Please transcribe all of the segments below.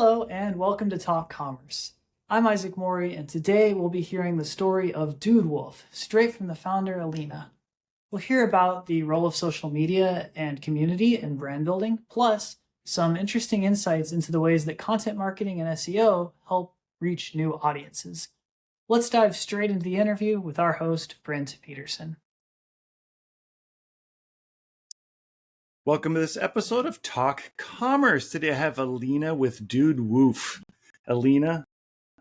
Hello and welcome to Talk Commerce. I'm Isaac Mori, and today we'll be hearing the story of Doodle, straight from the founder Elina. We'll hear about the role of social media and community in brand building, plus some interesting insights into the ways that content marketing and SEO help reach new audiences. Let's dive straight into the interview with our host, Brent Peterson. Welcome to this episode of Talk Commerce. Today I have Elina with Woof. Elina,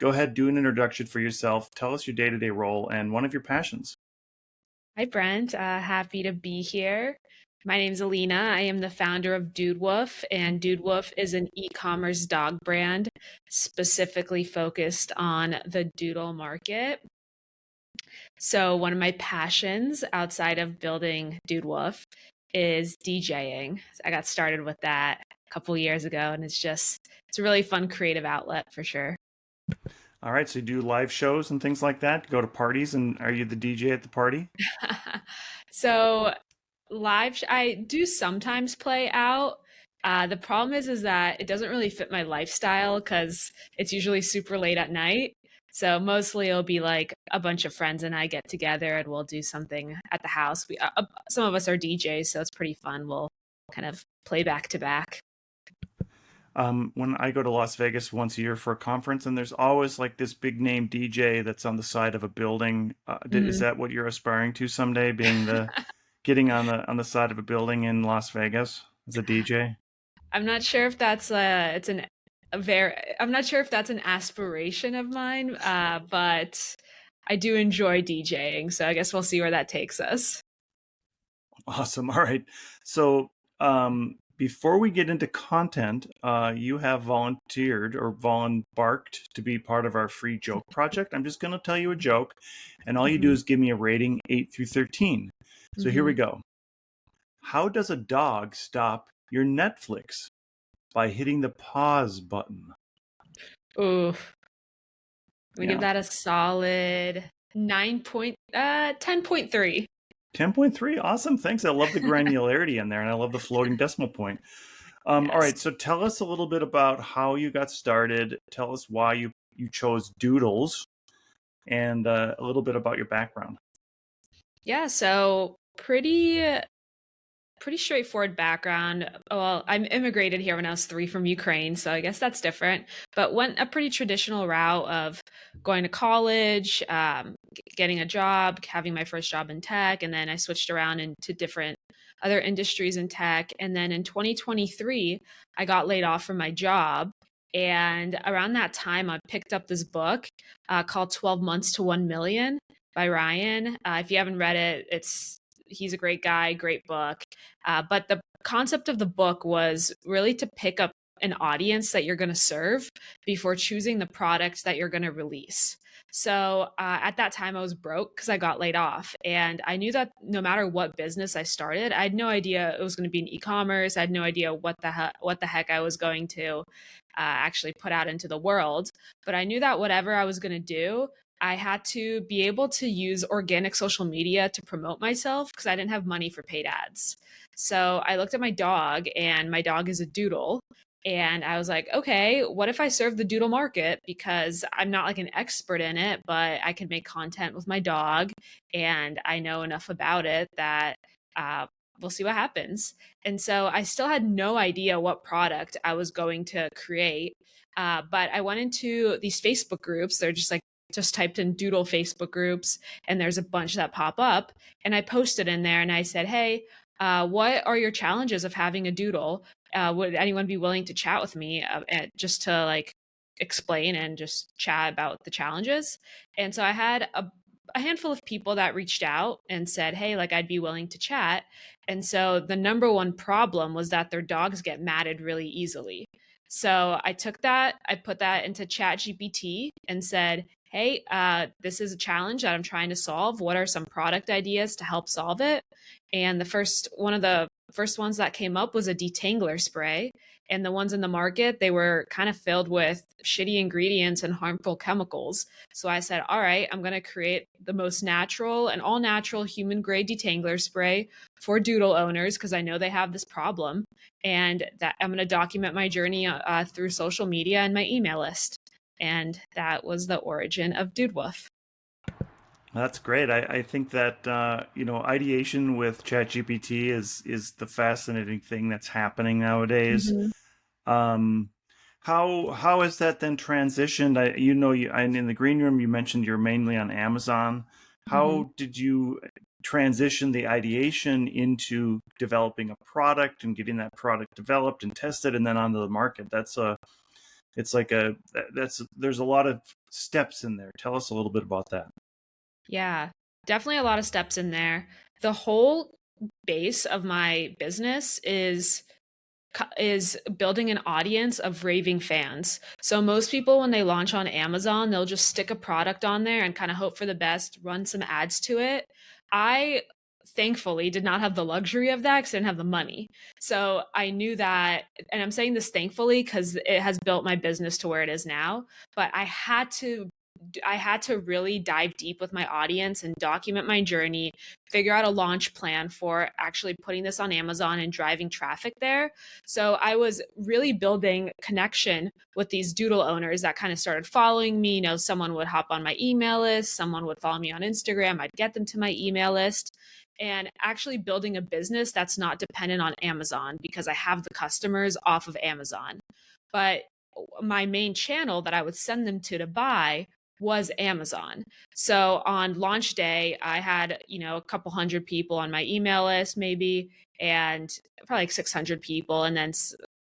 go ahead, do an introduction for yourself. Tell us your day-to-day role and one of your passions. Hi, Brent. Happy to be here. My name is Elina. I am the founder of Woof, and Woof is an e-commerce dog brand specifically focused on the doodle market. So one of my passions outside of building Woof is DJing. I got started with that a couple years ago, and it's a really fun creative outlet for sure. All right, so you do live shows and things like that? Go to parties, and are you the DJ at the party? So I do sometimes play out. The problem is that it doesn't really fit my lifestyle because it's usually super late at night. So mostly it'll be like a bunch of friends and I get together and we'll do something at the house. Some of us are DJs, so it's pretty fun. We'll kind of play back to back. When I go to Las Vegas once a year for a conference, and there's always like this big name DJ that's on the side of a building. Is that what you're aspiring to someday, being getting on the side of a building in Las Vegas as a DJ? I'm not sure if that's I'm not sure if that's an aspiration of mine, but I do enjoy DJing, so I guess we'll see where that takes us. Awesome. All right. So before we get into content, you have volunteered or volunbarked to be part of our free joke project. I'm just going to tell you a joke, and all you do is give me a rating 8 through 13. So here we go. How does a dog stop your Netflix? By hitting the pause button. Ooh. We give that a solid 10.3. 10.3. Awesome. Thanks. I love the granularity in there, and I love the floating decimal point. All right. So tell us a little bit about how you got started. Tell us why you chose Doodles, and a little bit about your background. Yeah. So pretty straightforward background. Well, I'm immigrated here when I was 3 from Ukraine, so I guess that's different. But went a pretty traditional route of going to college, getting a job, having my first job in tech, and then I switched around into different other industries in tech. And then in 2023, I got laid off from my job. And around that time, I picked up this book called 12 Months to 1 Million by Ryan. If you haven't read it, he's a great guy, great book. But the concept of the book was really to pick up an audience that you're going to serve before choosing the product that you're going to release. So at that time, I was broke because I got laid off. And I knew that no matter what business I started, I had no idea it was going to be in e-commerce. I had no idea what the heck I was going to actually put out into the world. But I knew that whatever I was going to do, I had to be able to use organic social media to promote myself because I didn't have money for paid ads. So I looked at my dog, and my dog is a doodle. And I was like, okay, what if I serve the doodle market? Because I'm not like an expert in it, but I can make content with my dog and I know enough about it that we'll see what happens. And so I still had no idea what product I was going to create. But I went into these Facebook groups. They're just typed in doodle Facebook groups, and there's a bunch that pop up. And I posted in there and I said, hey, what are your challenges of having a doodle? Would anyone be willing to chat with me just to like explain and just chat about the challenges? And so I had a handful of people that reached out and said, hey, like I'd be willing to chat. And so the number one problem was that their dogs get matted really easily. So I took that, I put that into ChatGPT and said, hey, this is a challenge that I'm trying to solve. What are some product ideas to help solve it? And one of the first ones that came up was a detangler spray. And the ones in the market, they were kind of filled with shitty ingredients and harmful chemicals. So I said, all right, I'm going to create the most natural and all natural human grade detangler spray for Doodle owners, because I know they have this problem. And that I'm going to document my journey through social media and my email list. And that was the origin of Doodle. That's great. I think that ideation with ChatGPT is the fascinating thing that's happening nowadays. Mm-hmm. Um, how has that then transitioned? And in the green room you mentioned you're mainly on Amazon. Mm-hmm. How did you transition the ideation into developing a product and getting that product developed and tested and then onto the market? There's a lot of steps in there. Tell us a little bit about that. Yeah, definitely a lot of steps in there. The whole base of my business is building an audience of raving fans. So most people, when they launch on Amazon, they'll just stick a product on there and kind of hope for the best, run some ads to it. I thankfully did not have the luxury of that because I didn't have the money. So I knew that, and I'm saying this thankfully because it has built my business to where it is now. But I had to really dive deep with my audience and document my journey, figure out a launch plan for actually putting this on Amazon and driving traffic there. So I was really building connection with these Doodle owners that kind of started following me. Someone would hop on my email list, someone would follow me on Instagram, I'd get them to my email list, and actually building a business that's not dependent on Amazon because I have the customers off of Amazon. But my main channel that I would send them to buy was Amazon. So on launch day, I had, a couple hundred people on my email list, maybe, and probably like 600 people, and then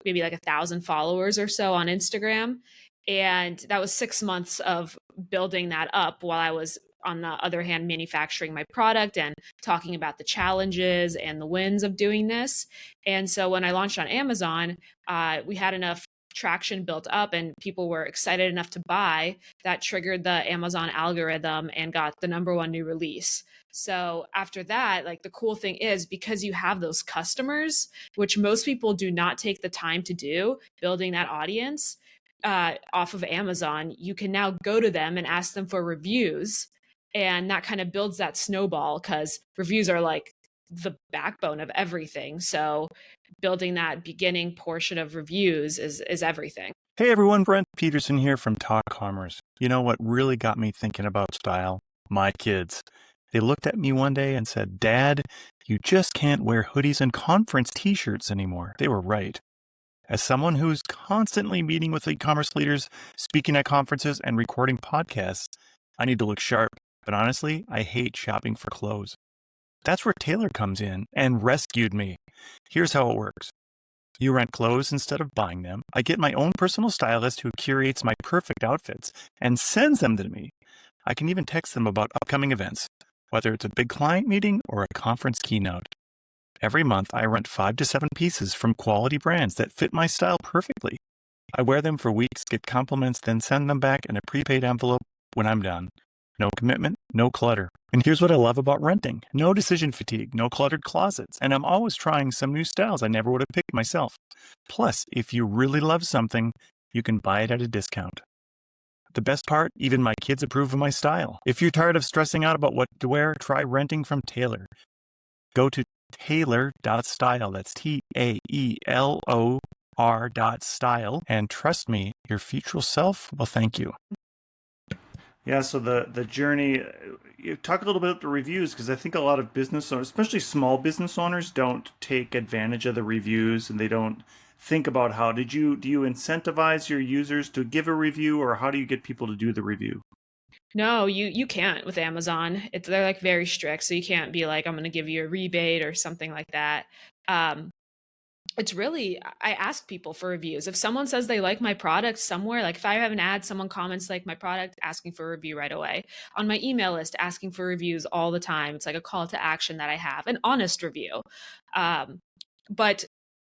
maybe like 1,000 followers or so on Instagram. And that was 6 months of building that up while I was, on the other hand, manufacturing my product and talking about the challenges and the wins of doing this. And so when I launched on Amazon, we had enough traction built up and people were excited enough to buy that triggered the Amazon algorithm and got the #1 new release. So after that, like, the cool thing is, because you have those customers, which most people do not take the time to do, building that audience off of Amazon, you can now go to them and ask them for reviews. And that kind of builds that snowball because reviews are like the backbone of everything. So building that beginning portion of reviews is everything. Hey everyone, Brent Peterson here from Talk Commerce. You know what really got me thinking about style? My kids. They looked at me one day and said, "Dad, you just can't wear hoodies and conference t-shirts anymore." They were right. As someone who's constantly meeting with e-commerce leaders, speaking at conferences, and recording podcasts, I need to look sharp. But honestly, I hate shopping for clothes. That's where Taylor comes in and rescued me. Here's how it works. You rent clothes instead of buying them. I get my own personal stylist who curates my perfect outfits and sends them to me. I can even text them about upcoming events, whether it's a big client meeting or a conference keynote. Every month, I rent 5 to 7 pieces from quality brands that fit my style perfectly. I wear them for weeks, get compliments, then send them back in a prepaid envelope when I'm done. No commitment, no clutter. And here's what I love about renting. No decision fatigue, no cluttered closets, and I'm always trying some new styles I never would have picked myself. Plus, if you really love something, you can buy it at a discount. The best part, even my kids approve of my style. If you're tired of stressing out about what to wear, try renting from Taylor. Go to tailor.style, that's TAELOR.style, and trust me, your future self will thank you. Yeah, so the journey, you talk a little bit about the reviews, because I think a lot of business owners, especially small business owners, don't take advantage of the reviews and they don't think about do you incentivize your users to give a review, or how do you get people to do the review? No, you can't with Amazon. They're like very strict, so you can't be like, I'm going to give you a rebate or something like that. It's really, I ask people for reviews. If someone says they like my product somewhere, like if I have an ad, someone comments like my product, asking for a review right away. On my email list, asking for reviews all the time. It's like a call to action that I have, an honest review. But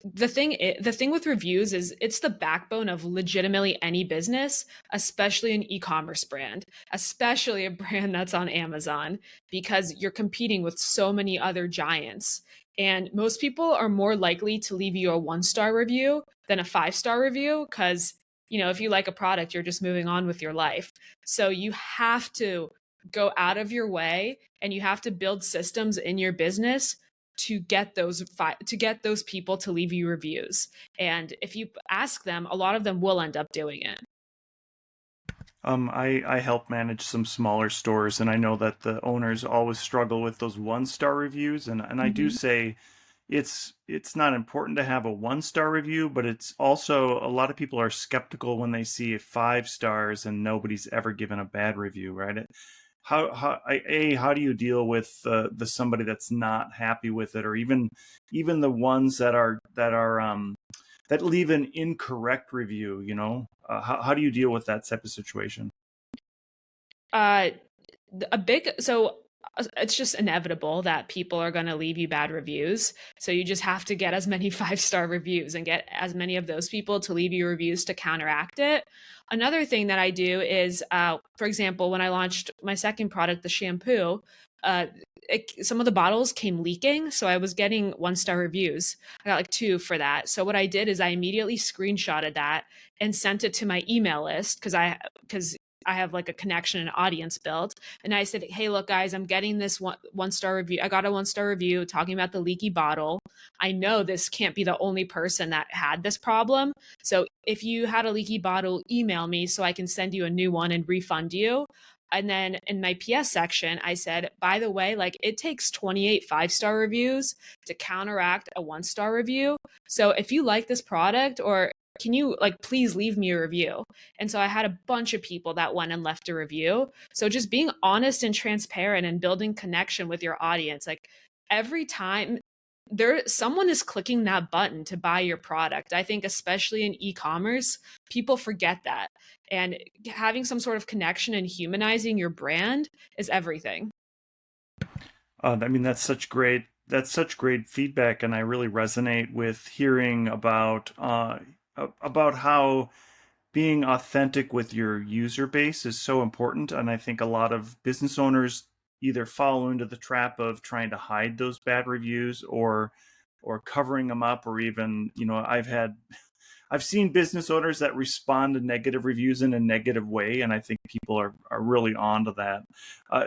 the thing with reviews is it's the backbone of legitimately any business, especially an e-commerce brand, especially a brand that's on Amazon, because you're competing with so many other giants. And most people are more likely to leave you a 1-star review than a 5-star review because, if you like a product, you're just moving on with your life. So you have to go out of your way and you have to build systems in your business to get those people to leave you reviews. And if you ask them, a lot of them will end up doing it. I help manage some smaller stores, and I know that the owners always struggle with those 1-star reviews. And I do say it's not important to have a 1-star review, but it's also, a lot of people are skeptical when they see 5 stars and nobody's ever given a bad review, right? How do you deal with the somebody that's not happy with it, or even the ones that leave an incorrect review? How do you deal with that type of situation? It's just inevitable that people are going to leave you bad reviews. So you just have to get as many 5-star reviews and get as many of those people to leave you reviews to counteract it. Another thing that I do is, for example, when I launched my second product, the shampoo, some of the bottles came leaking. So I was getting 1-star reviews. I got like 2 for that. So what I did is I immediately screenshotted that and sent it to my email list because I have like a connection and audience built. And I said, hey, look, guys, I'm getting this 1-star review. I got a 1-star review talking about the leaky bottle. I know this can't be the only person that had this problem. So if you had a leaky bottle, email me so I can send you a new one and refund you. And then in my PS section, I said, by the way, like it takes 28 5-star reviews to counteract a 1-star review. So if you like this product, or can you please leave me a review? And so I had a bunch of people that went and left a review. So just being honest and transparent and building connection with your audience, like every time someone is clicking that button to buy your product. I think especially in e-commerce, people forget that. And having some sort of connection and humanizing your brand is everything. That's such great feedback, and I really resonate with hearing about how being authentic with your user base is so important. And I think a lot of business owners either fall into the trap of trying to hide those bad reviews or covering them up, or even, I've seen business owners that respond to negative reviews in a negative way, and I think people are really onto that.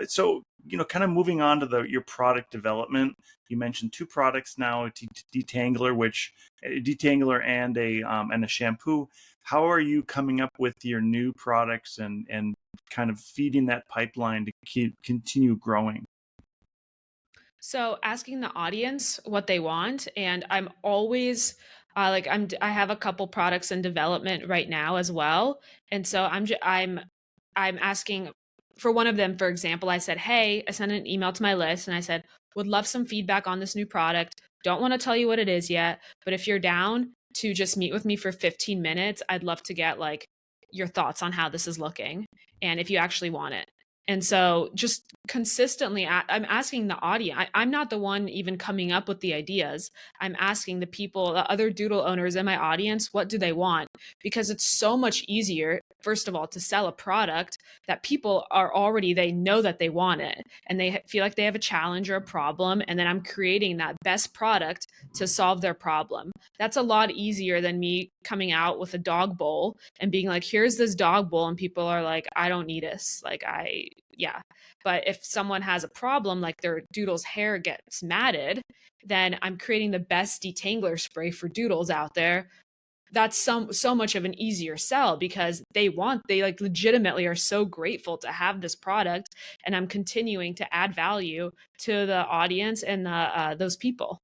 So, kind of moving on to your product development. You mentioned 2 products now, a detangler and a shampoo. How are you coming up with your new products and kind of feeding that pipeline to continue growing? So asking the audience what they want, and I'm always I have a couple products in development right now as well, and so I'm asking for one of them. For example, I said, hey, I sent an email to my list and I said, would love some feedback on this new product. Don't want to tell you what it is yet, but if you're down to just meet with me for 15 minutes, I'd love to get your thoughts on how this is looking and if you actually want it. And so just consistently, I'm asking the audience. I'm not the one even coming up with the ideas. I'm asking the people, the other Doodle owners in my audience, what do they want? Because it's so much easier, first of all, to sell a product that people they know that they want it and they feel like they have a challenge or a problem. And then I'm creating that best product to solve their problem. That's a lot easier than me coming out with a dog bowl and being like, here's this dog bowl. And people are like, I don't need this. Yeah. But if someone has a problem, like their Doodle's hair gets matted, then I'm creating the best detangler spray for Doodles out there. That's so much of an easier sell because they legitimately are so grateful to have this product, and I'm continuing to add value to the audience and those people.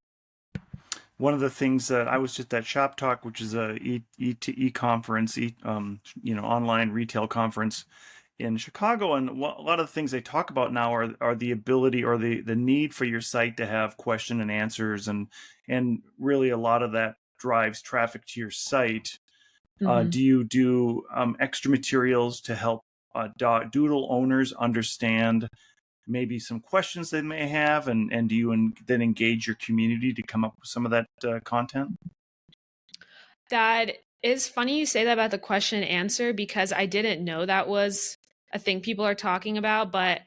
One of the things that I was just at Shop Talk, which is a e-conference, online retail conference in Chicago, and a lot of the things they talk about now are the ability or the need for your site to have question and answers, and really a lot of that drives traffic to your site. Mm-hmm. Do you do extra materials to help Doodle owners understand maybe some questions they may have, and do you then engage your community to come up with some of that content? That is funny you say that about the question and answer, because I didn't know that was a thing people are talking about, but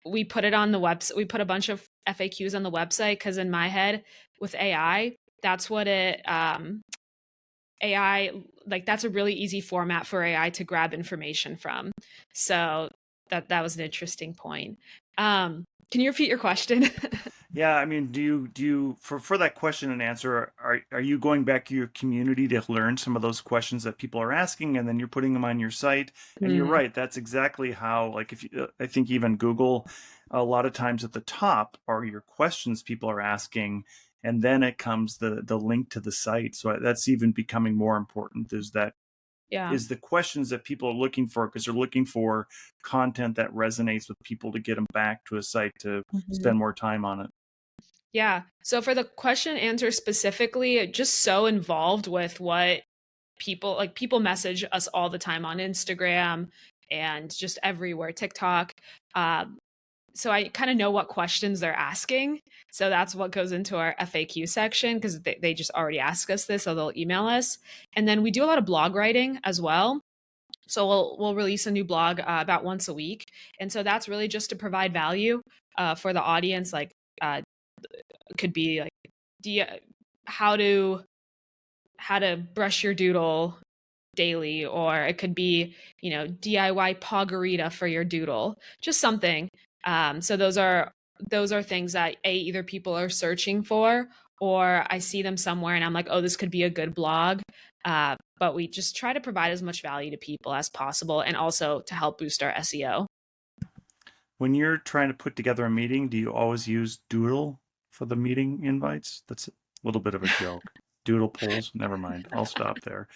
we put it on the website. We put a bunch of FAQs on the website, because in my head with AI, that's what AI, like that's a really easy format for AI to grab information from. So that was an interesting point. Can you repeat your question? Yeah, I mean, do you for that question and answer, are you going back to your community to learn some of those questions that people are asking, and then you're putting them on your site? And you're right, that's exactly how, like, if you, I think even Google, a lot of times at the top are your questions people are asking, and then it comes the link to the site. So that's even becoming more important, is that Yeah. is the questions that people are looking for, because they're looking for content that resonates with people to get them back to a site to spend more time on it. Yeah. So for the question and answer specifically, just so involved with what people message us all the time on Instagram and just everywhere, TikTok. So I kind of know what questions they're asking. So that's what goes into our FAQ section, because they just already ask us this, so they'll email us. And then we do a lot of blog writing as well. So we'll release a new blog about once a week. And so that's really just to provide value for the audience. Like it could be like how to brush your doodle daily, or it could be, DIY Poggarita for your doodle, just something. So those are things that either people are searching for, or I see them somewhere and I'm like, oh, this could be a good blog. But we just try to provide as much value to people as possible, and also to help boost our SEO. When you're trying to put together a meeting, do you always use Doodle for the meeting invites? That's a little bit of a joke. Doodle polls. Never mind. I'll stop there.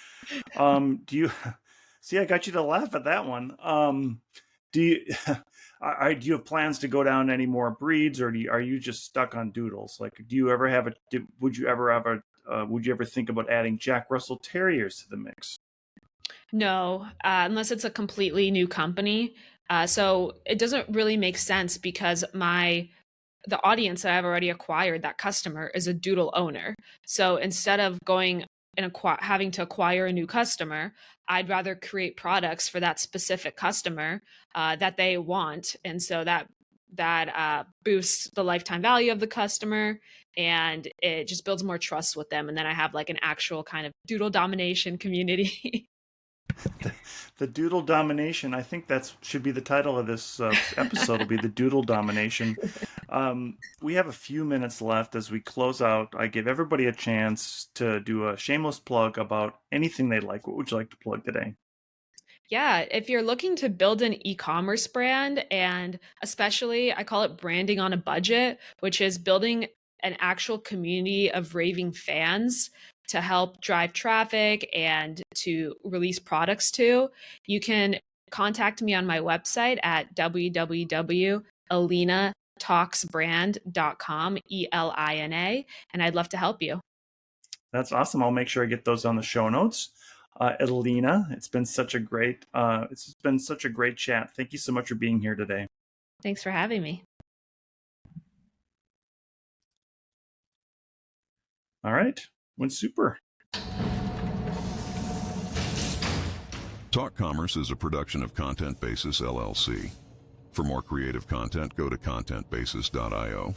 Do you see? I got you to laugh at that one. Do you do you have plans to go down any more breeds, or are you just stuck on Doodles? Like, do you ever have would you ever think about adding Jack Russell Terriers to the mix? No, unless it's a completely new company. So it doesn't really make sense, because the audience that I've already acquired, that customer, is a Doodle owner. So instead of going and having to acquire a new customer, I'd rather create products for that specific customer that they want. And so that boosts the lifetime value of the customer, and it just builds more trust with them. And then I have like an actual kind of Doodle domination community. The Doodle domination. I think that should be the title of this episode. Will be the Doodle domination. We have a few minutes left as we close out. I give everybody a chance to do a shameless plug about anything they like. What would you like to plug today? Yeah, if you're looking to build an e-commerce brand, and especially I call it branding on a budget, which is building an actual community of raving fans to help drive traffic and to release products to, you can contact me on my website at www.elinatalksbrand.com, ELINA, and I'd love to help you. That's awesome. I'll make sure I get those on the show notes. Elina, it's been such a great chat. Thank you so much for being here today. Thanks for having me. All right. Went super. Talk Commerce is a production of Content Basis, LLC. For more creative content, go to contentbasis.io.